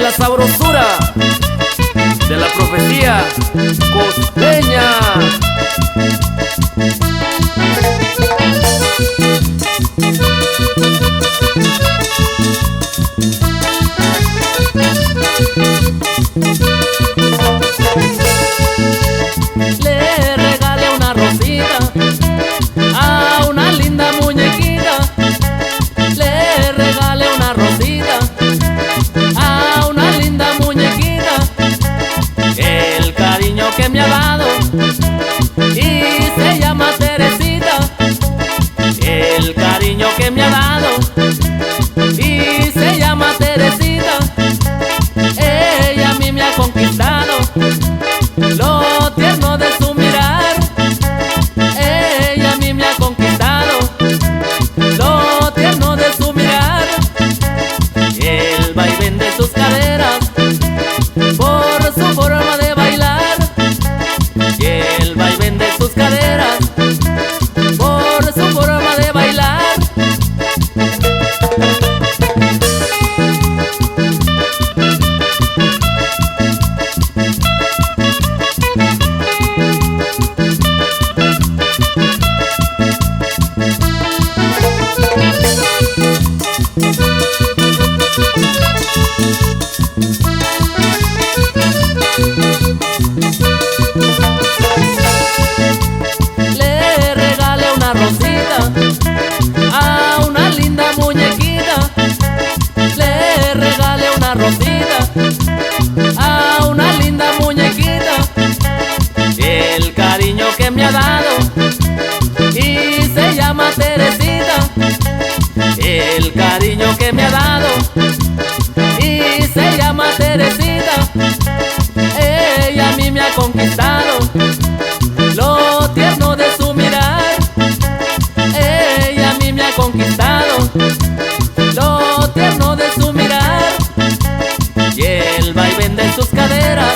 la sabrosura de la profecía costeña. Le regalé una rosita a una linda muñequita. Le regalé una rosita a una linda muñequita. El cariño que me ha dado y se llama Teresita. El cariño que me ha dado y se llama Teresita. Ella a mí me ha conquistado lo tierno de su mirar. Ella a mí me ha conquistado lo tierno de su mirar. El vaivén de sus caderas por su forma de bailar. Y el vaivén de sus caderas por su forma de bailar. Le regalé una rosita a una linda muñequita. Le regalé una rosita a una linda muñequita. El cariño que me ha dado y se llama Teresita. El cariño que me ha dado y se llama Teresita. Ella a mí me ha conquistado lo tierno de su mirar. Ella a mí me ha conquistado lo tierno de su mirar. Y el vaivén de sus caderas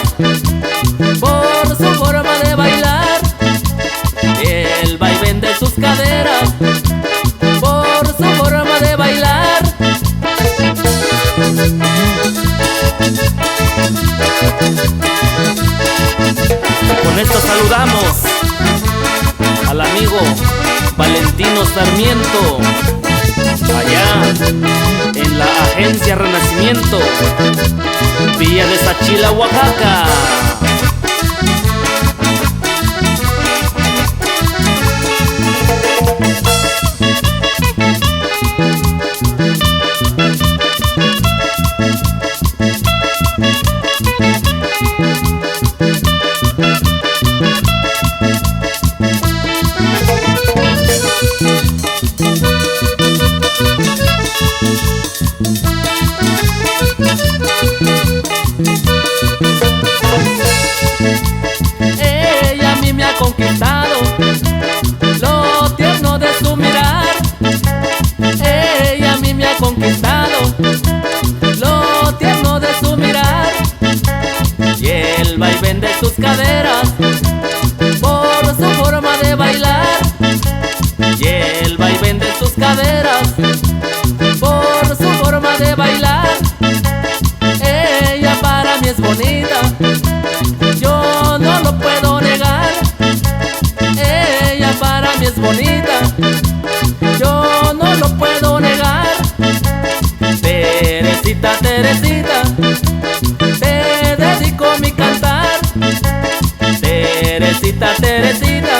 por su forma de bailar. Y el vaivén de sus caderas por su forma de bailar. Con esto saludamos al amigo Valentino Sarmiento, allá en la Agencia Renacimiento, Villa de Sachila, Oaxaca. Ella a mí me ha conquistado lo tierno de su mirar. Ella a mí me ha conquistado lo tierno de su mirar. Y el vaivén de sus caderas por su forma de bailar. Y el vaivén de sus caderas por su forma de bailar. Ella para mí es bonita, yo no lo puedo negar. Ella para mí es bonita, yo no lo puedo negar. Teresita, Teresita, te dedico mi cantar. Teresita, Teresita,